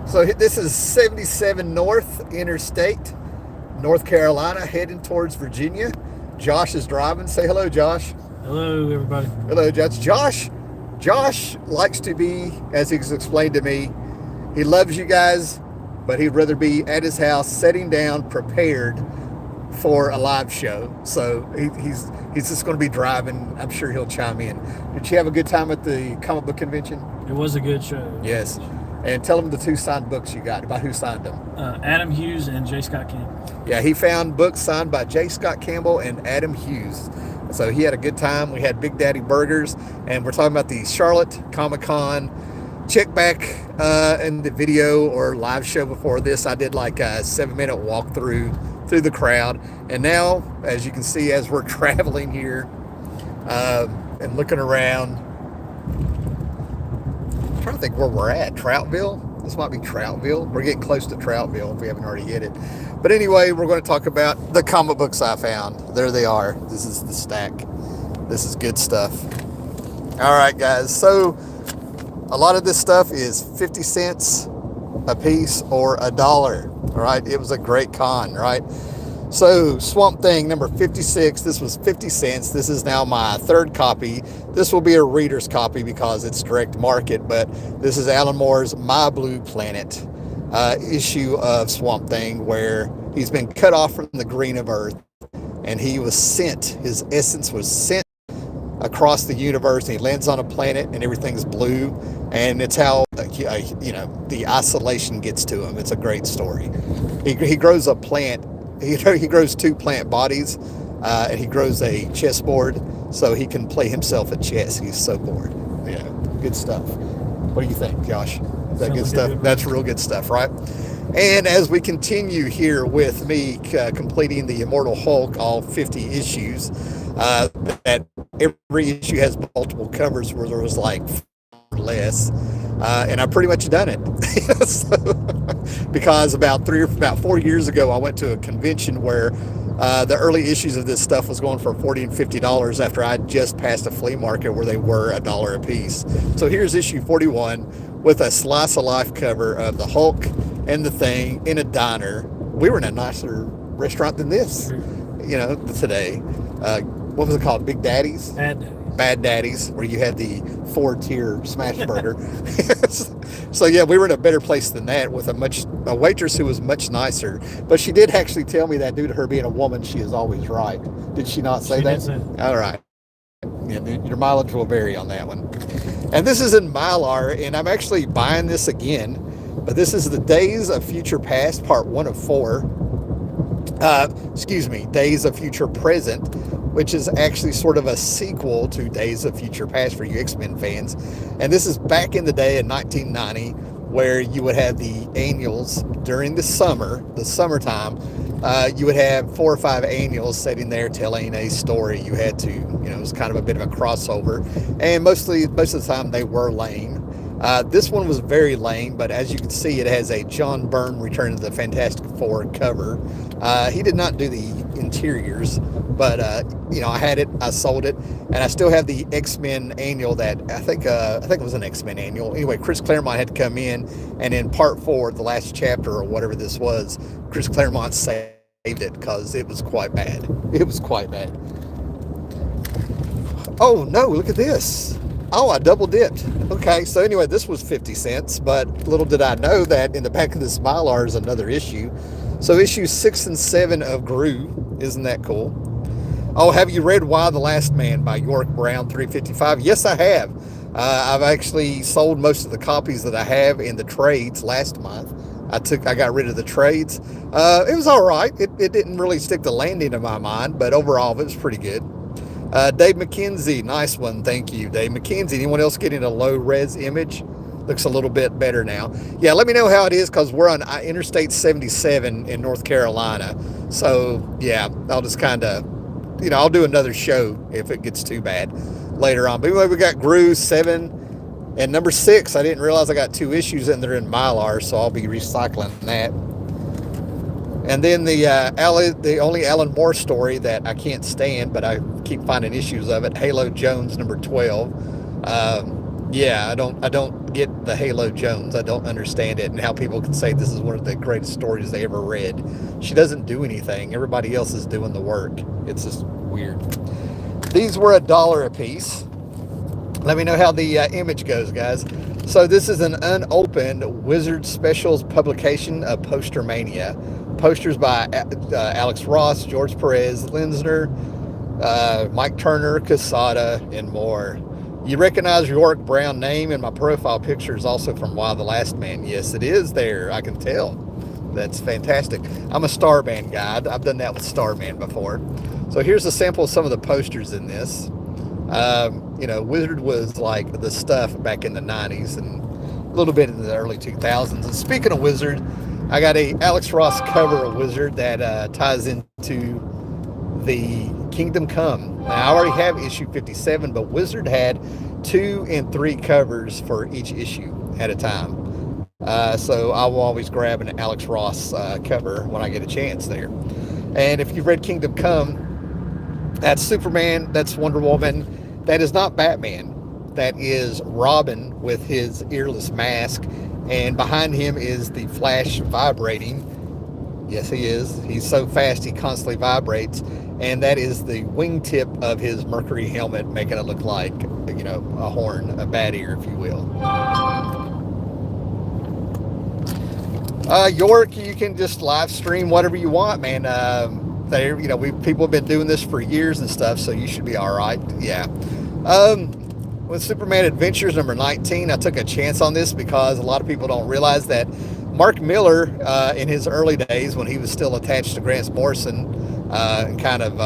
So this is 77 North Interstate, North Carolina, heading towards Virginia. Josh is driving. Say hello, Josh. Hello, everybody. Hello, Josh. Josh likes to be, as he's explained to me, he loves you guys, but he'd rather be at his house, sitting down, prepared for a live show. So he's just going to be driving. I'm sure he'll chime in. Did you have a good time at the comic book convention? It was a good show. Yes. And tell him the two signed books you got, about who signed them. Adam Hughes and J. Scott Campbell. Yeah, he found books signed by J. Scott Campbell and Adam Hughes. So he had a good time. We had Big Daddy Burgers, and we're talking about the Charlotte Comic-Con. Check back in the video or live show before this. I did like a 7-minute walkthrough through the crowd. And now, as you can see, as we're traveling here and looking around, I'm trying to think where we're at. Troutville? This might be Troutville. We're getting close to Troutville if we haven't already hit it. But anyway, we're going to talk about the comic books I found. There they are. This is the stack. This is good stuff. All right, guys. So a lot of this stuff is 50 cents a piece or $1. All right. It was a great con, right? So Swamp Thing number 56, this was 50 cents. This is now my third copy. This will be a reader's copy because it's direct market, but this is Alan Moore's My Blue Planet issue of Swamp Thing, where he's been cut off from the green of Earth and he was sent, his essence was sent across the universe, and he lands on a planet and everything's blue, and it's how the isolation gets to him. It's a great story. He grows a plant. He grows 2 plant bodies, and he grows a chessboard so he can play himself at chess. He's so bored. Yeah, good stuff. What do you think, Josh? Is that good stuff? That's real good stuff, right? And as we continue here with me completing the Immortal Hulk, all 50 issues, that every issue has multiple covers where there was like less, and I've pretty much done it. So, because about 4 years ago, I went to a convention where the early issues of this stuff was going for $40 and $50 after I just passed a flea market where they were $1 a piece. So here's issue 41 with a slice of life cover of the Hulk and the Thing in a diner. We were in a nicer restaurant than this, today. What was it called? Big Daddy's? Bad Daddy's, where you had the 4-tier smash burger. So yeah, we were in a better place than that with a waitress who was much nicer. But she did actually tell me that due to her being a woman, she is always right. Did she not say that? She did say that. All right. Yeah, your mileage will vary on that one. And this is in Mylar, and I'm actually buying this again. But this is the Days of Future Past, part 1 of 4. Days of Future Present, which is actually sort of a sequel to Days of Future Past for you X-Men fans. And this is back in the day in 1990, where you would have the annuals during the summertime. You would have 4 or 5 annuals sitting there telling a story. You had to, it was kind of a bit of a crossover. And most of the time they were lame. This one was very lame, but as you can see, it has a John Byrne Return to the Fantastic Four cover. He did not do the interiors, but I had it, I sold it, and I still have the X-Men annual that I think it was an X-Men annual. Anyway, Chris Claremont had to come in, and in part 4, the last chapter or whatever this was, Chris Claremont saved it because it was quite bad. It was quite bad. Oh no, look at this. Oh, I double dipped. Okay, so anyway, this was 50 cents, but little did I know that in the back of this Mylar is another issue. So issues 6 and 7 of Gru. Isn't that cool? Oh, have you read Why the Last Man by York Brown 355? Yes, I have. I've actually sold most of the copies that I have in the trades last month. I got rid of the trades. It was all right. It didn't really stick the landing in my mind, but overall it was pretty good. Dave McKenzie, nice one. Thank you, Dave McKenzie. Anyone else getting a low res image? Looks a little bit better now. Yeah, let me know how it is because we're on Interstate 77 in North Carolina. So yeah, I'll just kind of, I'll do another show if it gets too bad later on. But anyway, we got Gru 7 and number 6. I didn't realize I got 2 issues in there in Mylar, so I'll be recycling that. And then the only Alan Moore story that I can't stand, but I keep finding issues of it, Halo Jones number 12. Yeah, I don't get the Halo Jones. I don't understand it and how people can say this is one of the greatest stories they ever read. She doesn't do anything. Everybody else is doing the work. It's just weird. These were $1 a piece. Let me know how the image goes, guys. So this is an unopened Wizard Specials publication of Poster Mania. Posters by Alex Ross, George Perez, Linsner, Mike Turner, Casada, and more. You recognize York Brown name, and my profile picture is also from Wild the Last Man. Yes, it is there. I can tell. That's fantastic. I'm a Starman guy. I've done that with Starman before. So here's a sample of some of the posters in this. Wizard was like the stuff back in the 90s and a little bit in the early 2000s. And speaking of Wizard, I got a Alex Ross cover of Wizard that ties into the Kingdom Come. Now, I already have issue 57, but Wizard had 2 and 3 covers for each issue at a time. So I will always grab an Alex Ross cover when I get a chance there. And if you've read Kingdom Come, that's Superman, that's Wonder Woman, that is not Batman. That is Robin with his earless mask, and behind him is the Flash vibrating. Yes, he is. He's so fast he constantly vibrates, and that is the wingtip of his Mercury helmet, making it look like, a horn, a bat ear, if you will. York, you can just live stream whatever you want, man. People have been doing this for years and stuff, so you should be all right. Yeah. With Superman Adventures number 19, I took a chance on this because a lot of people don't realize that Mark Miller, in his early days when he was still attached to Grant Morrison, and kind of,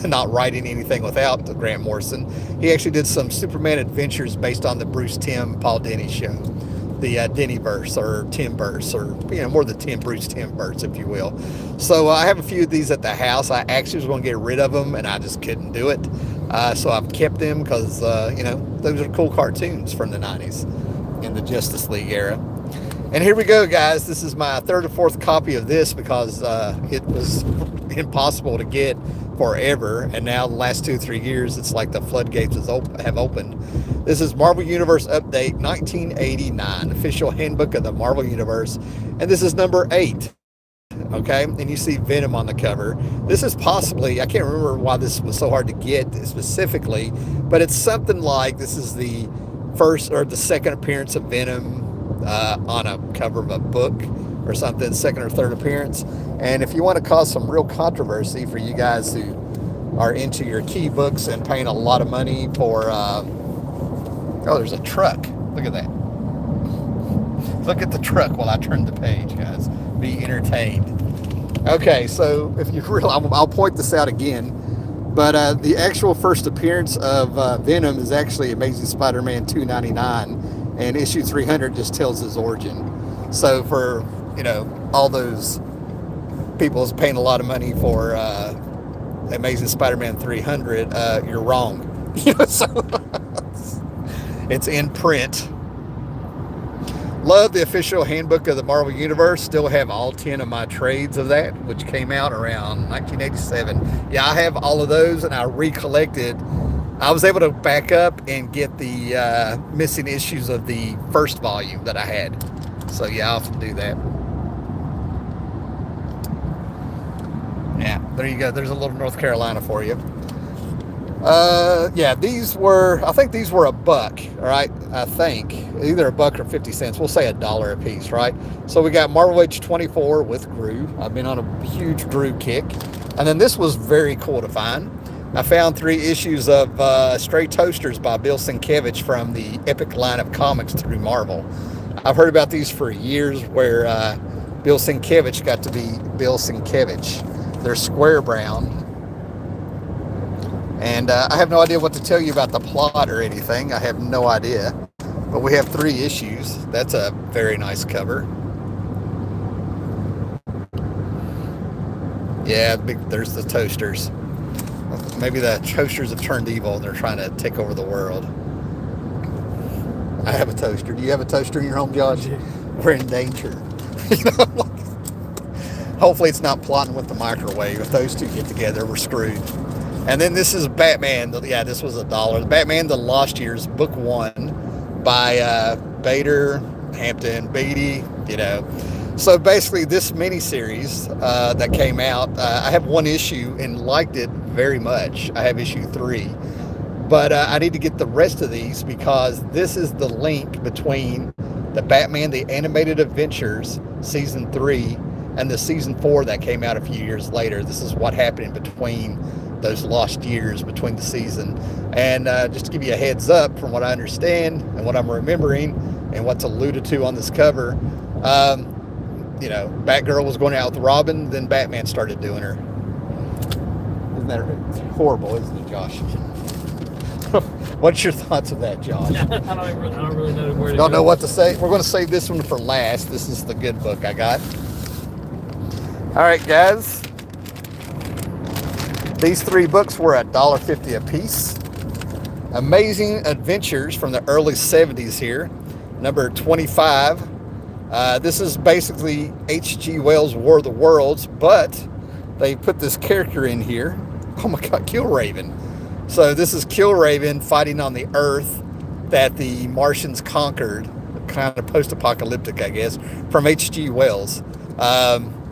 not writing anything without Grant Morrison, he actually did some Superman Adventures based on the Bruce Timm, Paul Dini show. The Dennyverse or Timverse, or more the Bruce Timmverse, if you will. So I have a few of these at the house. I actually was going to get rid of them, and I just couldn't do it. So I've kept them because those are cool cartoons from the 90s in the Justice League era. And here we go, guys. This is my 3rd or 4th copy of this because it was impossible to get forever, and now the last 2 or 3 years it's like the floodgates have opened. This is Marvel Universe Update 1989, official handbook of the Marvel Universe, and this is number 8. Okay, and you see Venom on the cover. This is possibly, I can't remember why this was so hard to get specifically, but it's something like this is the first or the second appearance of Venom on a cover of a book or something, second or third appearance. And if you want to cause some real controversy for you guys who are into your key books and paying a lot of money for, there's a truck. Look at that. Look at the truck while I turn the page, guys. Be entertained. Okay, so if you really, I'll point this out again, but the actual first appearance of Venom is actually Amazing Spider-Man 299, and issue 300 just tells his origin. So for, all those people paying a lot of money for Amazing Spider-Man 300, you're wrong. So it's in print. Love the official handbook of the Marvel Universe. Still have all 10 of my trades of that, which came out around 1987. Yeah, I have all of those, and I recollected. I was able to back up and get the missing issues of the first volume that I had. So yeah, I often do that. Yeah, there you go. There's a little North Carolina for you. I think these were $1, all right? I think either $1 or 50 cents. We'll say $1 a piece, right? So we got Marvel Age 24 with Gru. I've been on a huge Gru kick. And then this was very cool to find. I found 3 issues of Stray Toasters by Bill Sienkiewicz from the Epic line of comics through Marvel. I've heard about these for years where Bill Sienkiewicz got to be Bill Sienkiewicz. They're square brown. And I have no idea what to tell you about the plot or anything. I have no idea. But we have 3 issues. That's a very nice cover. Yeah, there's the toasters. Maybe the toasters have turned evil and they're trying to take over the world. I have a toaster. Do you have a toaster in your home, Josh? Yeah. We're in danger. Hopefully it's not plotting with the microwave. If those two get together, we're screwed. And then this is Batman. Yeah, this was $1. Batman: The Lost Years, Book 1 by Bader, Hampton, Beatty, So basically, this miniseries that came out, I have one issue and liked it very much. I have issue 3. But I need to get the rest of these because this is the link between the Batman The Animated Adventures Season 3 and the Season 4 that came out a few years later. This is what happened in between those lost years between the season. And just to give you a heads up from what I understand and what I'm remembering and what's alluded to on this cover, Batgirl was going out with Robin, then Batman started doing her. Isn't that horrible, isn't it, Josh? What's your thoughts of that, Josh? I don't really know where to Don't go. know what to say. We're going to save this one for last. This is the good book I got. All right, guys. These 3 books were $1.50 a piece. Amazing Adventures from the early 70s here. Number 25. This is basically H.G. Wells' War of the Worlds, but they put this character in here. Oh my God, Killraven. So this is Killraven fighting on the Earth that the Martians conquered. Kind of post-apocalyptic, I guess, from H.G. Wells.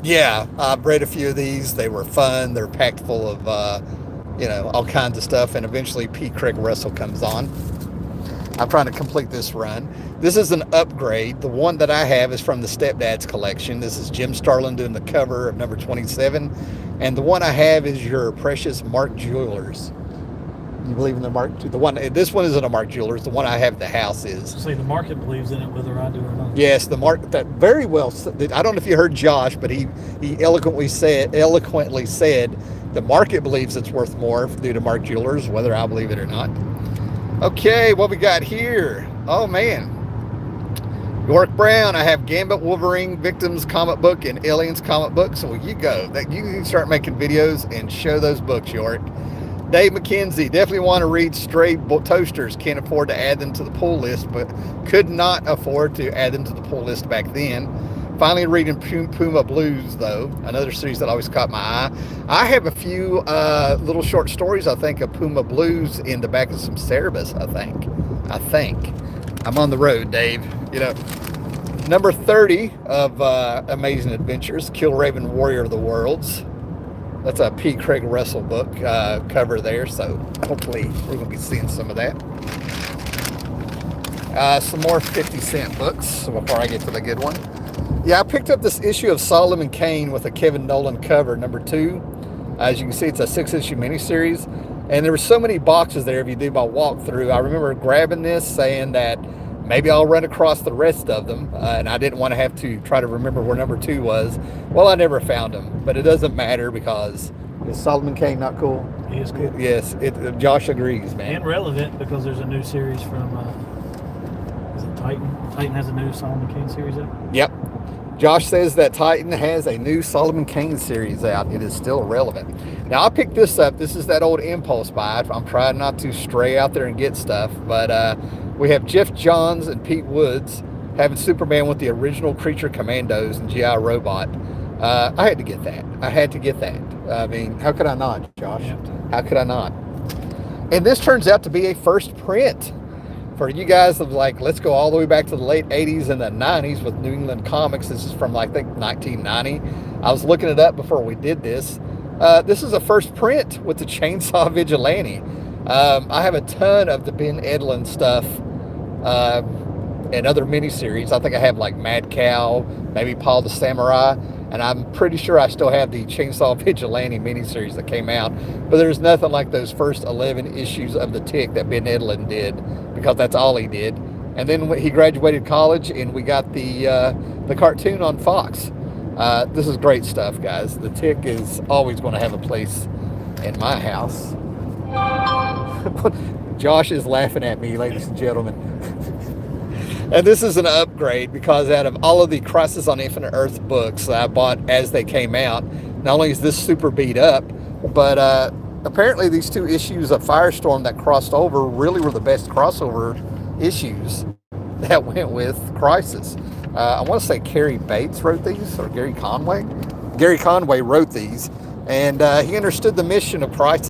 Yeah, I've read a few of these. They were fun. They're packed full of, all kinds of stuff. And eventually P. Craig Russell comes on. I'm trying to complete this run. This is an upgrade. The one that I have is from the Stepdad's collection. This is Jim Starlin doing the cover of number 27. And the one I have is your precious Mark Jewelers. You believe in the Mark? This one isn't a Mark Jewelers. The one I have at the house is. Say the market believes in it, whether I do or not. Yes, the market that very well. I don't know if you heard Josh, but he eloquently said the market believes it's worth more due to Mark Jewelers, whether I believe it or not. Okay, what we got here? Oh man, York Brown. I have Gambit, Wolverine, Victims comic book, and Aliens comic book. So you go. You can start making videos and show those books, York. Dave McKenzie, definitely want to read Stray Toasters. Can't afford to add them to the pull list, but could not afford to add them to the pull list back then. Finally reading Puma Blues, though, another series that always caught my eye. I have a few little short stories, I think, of Puma Blues in the back of some Cerebus, I think. I'm on the road, Dave. Number 30 of Amazing Adventures, Killraven Warrior of the Worlds. That's a P. Craig Russell book cover there, so hopefully we're going to be seeing some of that. Some more 50-cent books before I get to the good one. Yeah, I picked up this issue of Solomon Kane with a Kevin Nolan cover, number 2. As you can see, it's a 6-issue miniseries, and there were so many boxes there if you do my walkthrough. I remember grabbing this, saying that maybe I'll run across the rest of them, and I didn't want to have to try to remember where number 2 was. Well, I never found them, but it doesn't matter because is Solomon Kane not cool? He is cool. Yes, Josh agrees, man. And relevant because there's a new series from, is it Titan? Titan has a new Solomon Kane series out? Yep. Josh says that Titan has a new Solomon Kane series out. It is still relevant. Now, I picked this up. This is that old impulse buy. I'm trying not to stray out there and get stuff, but we have Jeff Johns and Pete Woods having Superman with the original Creature Commandos and G.I. Robot. I had to get that. I mean, how could I not, Josh? Yeah. How could I not? And this turns out to be a first print for you guys of let's go all the way back to the late 80s and the 90s with New England Comics. This is from, I think, 1990. I was looking it up before we did this. This is a first print with the Chainsaw Vigilante. I have a ton of the Ben Edlund stuff and other miniseries. I think I have Mad Cow, maybe Paul the Samurai, and I'm pretty sure I still have the Chainsaw Vigilante miniseries that came out. But there's nothing like those first 11 issues of The Tick that Ben Edlund did, because that's all he did. And then he graduated college, and we got the cartoon on Fox. This is great stuff, guys. The Tick is always going to have a place in my house. Josh is laughing at me, ladies and gentlemen. And this is an upgrade because out of all of the Crisis on Infinite Earth books that I bought as they came out, not only is this super beat up, but apparently these 2 issues of Firestorm that crossed over really were the best crossover issues that went with Crisis. I want to say Carrie Bates wrote these, or Gary Conway. Gary Conway wrote these, and he understood the mission of Crisis